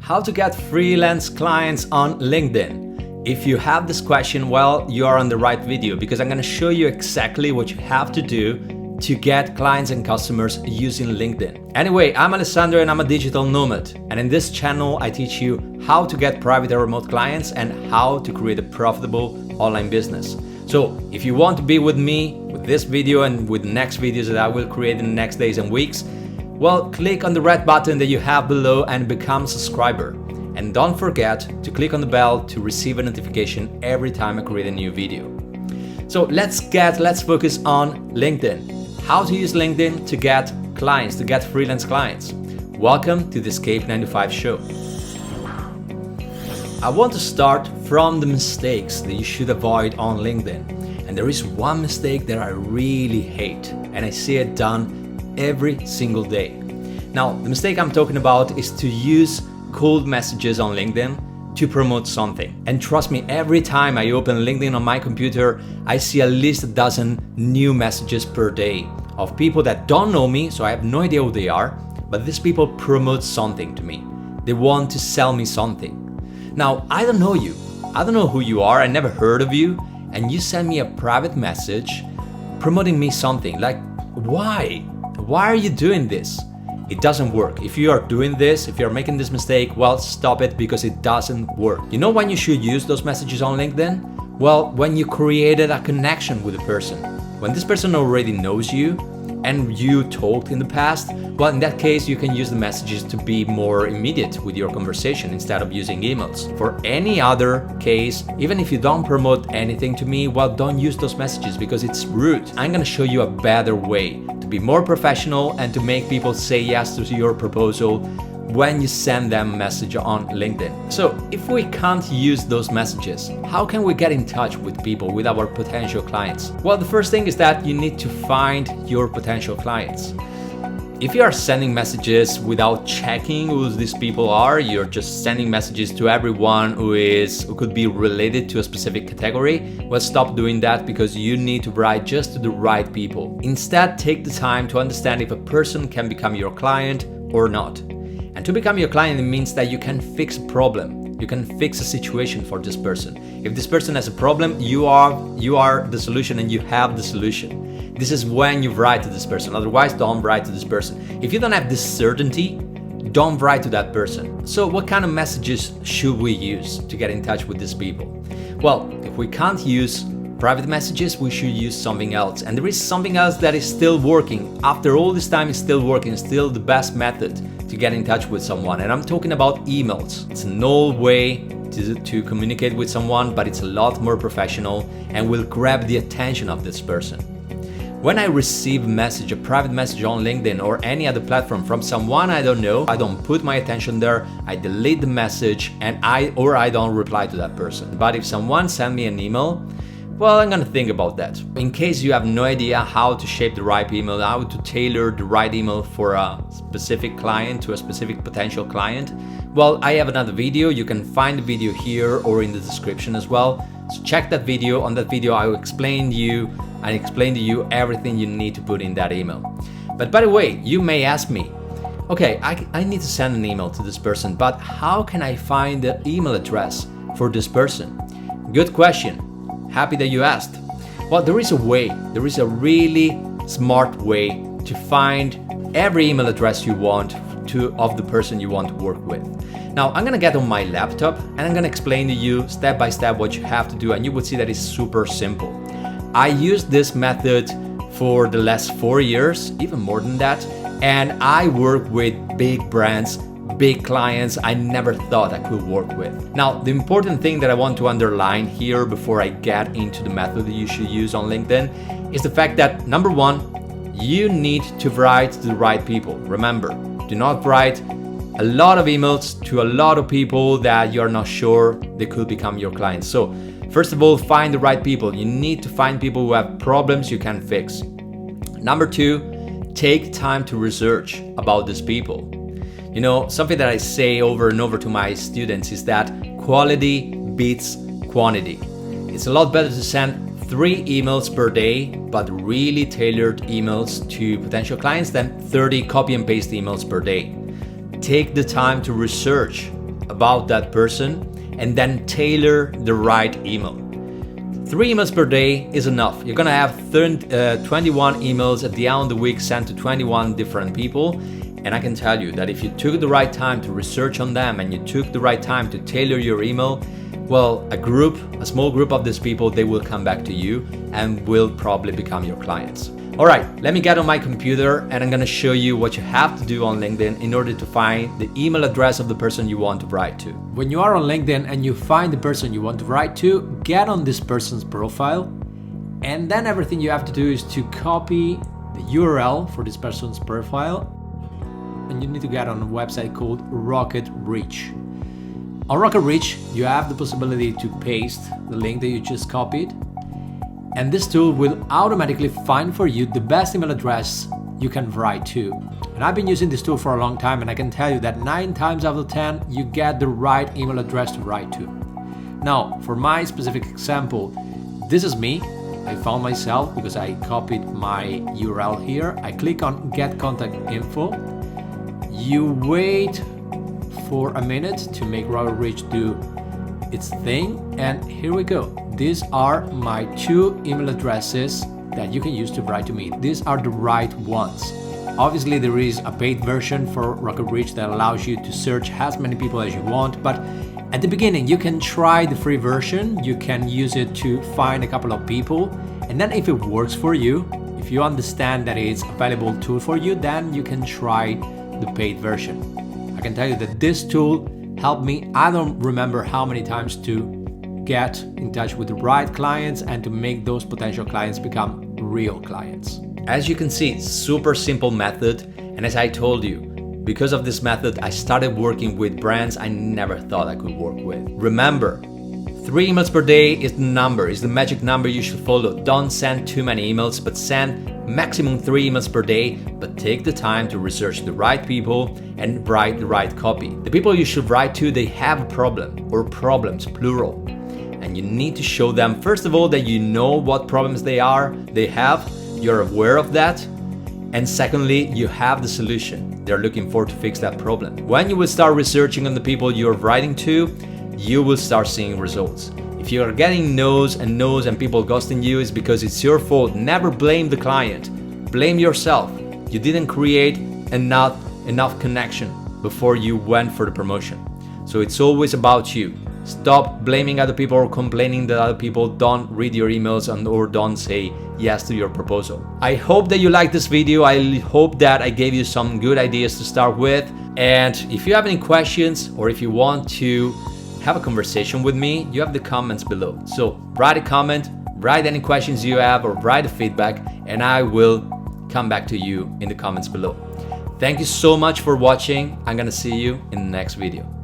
How to get freelance clients on LinkedIn? If you have this question, well, you are on the right video because I'm going to show you exactly what you have to do to get clients and customers using LinkedIn. Anyway, I'm Alessandro and I'm a digital nomad. And in this channel, I teach you how to get private and remote clients and how to create a profitable online business. So if you want to be with me with this video and with the next videos that I will create in the next days and weeks, well, click on the red button that you have below and become a subscriber. And don't forget to click on the bell to receive a notification every time I create a new video. So let's focus on LinkedIn. How to use LinkedIn to get clients, to get freelance clients. Welcome to the Escape 9to5 show. I want to start from the mistakes that you should avoid on LinkedIn. And there is one mistake that I really hate, and I see it done every single day. Now, the mistake I'm talking about is to use cold messages on LinkedIn to promote something. And trust me, every time I open LinkedIn on my computer, I see at least a dozen new messages per day of people that don't know me, so I have no idea who they are, but these people promote something to me. They want to sell me something. Now, I don't know you. I don't know who you are. I never heard of you. And you send me a private message promoting me something. Like, why? Why are you doing this? It doesn't work. If you are doing this, if you're making this mistake, well, stop it because it doesn't work. You know when you should use those messages on LinkedIn? Well, when you created a connection with a person. When this person already knows you and you talked in the past, well, in that case, you can use the messages to be more immediate with your conversation instead of using emails. For any other case, even if you don't promote anything to me, well, don't use those messages because it's rude. I'm gonna show you a better way to be more professional and to make people say yes to your proposal when you send them a message on LinkedIn. So if we can't use those messages, how can we get in touch with people, with our potential clients? Well, the first thing is that you need to find your potential clients. If you are sending messages without checking who these people are, you're just sending messages to everyone who could be related to a specific category, well, stop doing that because you need to write just to the right people. Instead, take the time to understand if a person can become your client or not. And to become your client, it means that you can fix a problem. You can fix a situation for this person. If this person has a problem, you are the solution and you have the solution. This is when you write to this person. Otherwise, don't write to this person. If you don't have this certainty, don't write to that person. So what kind of messages should we use to get in touch with these people? Well, if we can't use private messages, we should use something else. And there is something else that is still working. After all this time, it's still working. It's still the best method to get in touch with someone. And I'm talking about emails. It's an old way to communicate with someone, but it's a lot more professional and will grab the attention of this person. When I receive a private message on LinkedIn or any other platform from someone I don't know, I don't put my attention there, I delete the message and I don't reply to that person. But if someone sends me an email, well, I'm gonna think about that. In case you have no idea how to shape the right email, how to tailor the right email for a specific client, to a specific potential client, well, I have another video. You can find the video here or in the description as well. So check that video. On that video, I will explain to you everything you need to put in that email. But by the way, you may ask me, okay, I need to send an email to this person, but how can I find the email address for this person? Good question. Happy that you asked. Well, there is a way. There is a really smart way to find every email address you want of the person you want to work with. Now, I'm gonna get on my laptop and I'm gonna explain to you step by step what you have to do, and you will see that it's super simple. I used this method for the last 4 years, even more than that, and I work with big brands, big clients I never thought I could work with. Now, the important thing that I want to underline here before I get into the method that you should use on LinkedIn is the fact that, number one, you need to write to the right people. Remember, do not write a lot of emails to a lot of people that you're not sure they could become your clients. So, first of all, find the right people. You need to find people who have problems you can fix. Number two, take time to research about these people. You know, something that I say over and over to my students is that quality beats quantity. It's a lot better to send 3 emails per day, but really tailored emails to potential clients than 30 copy and paste emails per day. Take the time to research about that person, and then tailor the right email. 3 emails per day is enough. You're gonna have 21 emails at the end of the week sent to 21 different people. And I can tell you that if you took the right time to research on them and you took the right time to tailor your email, well, a small group of these people, they will come back to you and will probably become your clients. All right, let me get on my computer and I'm gonna show you what you have to do on LinkedIn in order to find the email address of the person you want to write to. When you are on LinkedIn and you find the person you want to write to, get on this person's profile, and then everything you have to do is to copy the URL for this person's profile, and you need to get on a website called Rocketreach. On Rocketreach, you have the possibility to paste the link that you just copied, and this tool will automatically find for you the best email address you can write to. And I've been using this tool for a long time, and I can tell you that 9 times out of 10, you get the right email address to write to. Now, for my specific example, this is me. I found myself because I copied my URL here. I click on Get Contact Info. You wait for a minute to make Rocketreach do its thing, and here we go. These are my 2 email addresses that you can use to write to me. These are the right ones. Obviously, there is a paid version for Rocketreach that allows you to search as many people as you want, but at the beginning, you can try the free version. You can use it to find a couple of people, and then if it works for you, if you understand that it's a valuable tool for you, then you can try the paid version. I can tell you that this tool helped me. I don't remember how many times to get in touch with the right clients and to make those potential clients become real clients. As you can see, super simple method, and as I told you, because of this method, I started working with brands I never thought I could work with. Remember, 3 emails per day is the magic number you should follow. Don't send too many emails, but send maximum 3 emails per day, but take the time to research the right people and write the right copy. The people you should write to, they have a problem, or problems, plural. And you need to show them, first of all, that you know what problems they have, you're aware of that, and secondly, you have the solution they're looking for to fix that problem. When you will start researching on the people you're writing to, you will start seeing results. If you are getting no's and people ghosting you, it's because it's your fault. Never blame the client, blame yourself. You didn't create enough connection before you went for the promotion. So it's always about you. Stop blaming other people or complaining that other people don't read your emails or don't say yes to your proposal. I hope that you liked this video. I hope that I gave you some good ideas to start with. And if you have any questions or if you want to have a conversation with me, you have the comments below. So write a comment, write any questions you have, or write a feedback, and I will come back to you in the comments below. Thank you so much for watching. I'm gonna see you in the next video.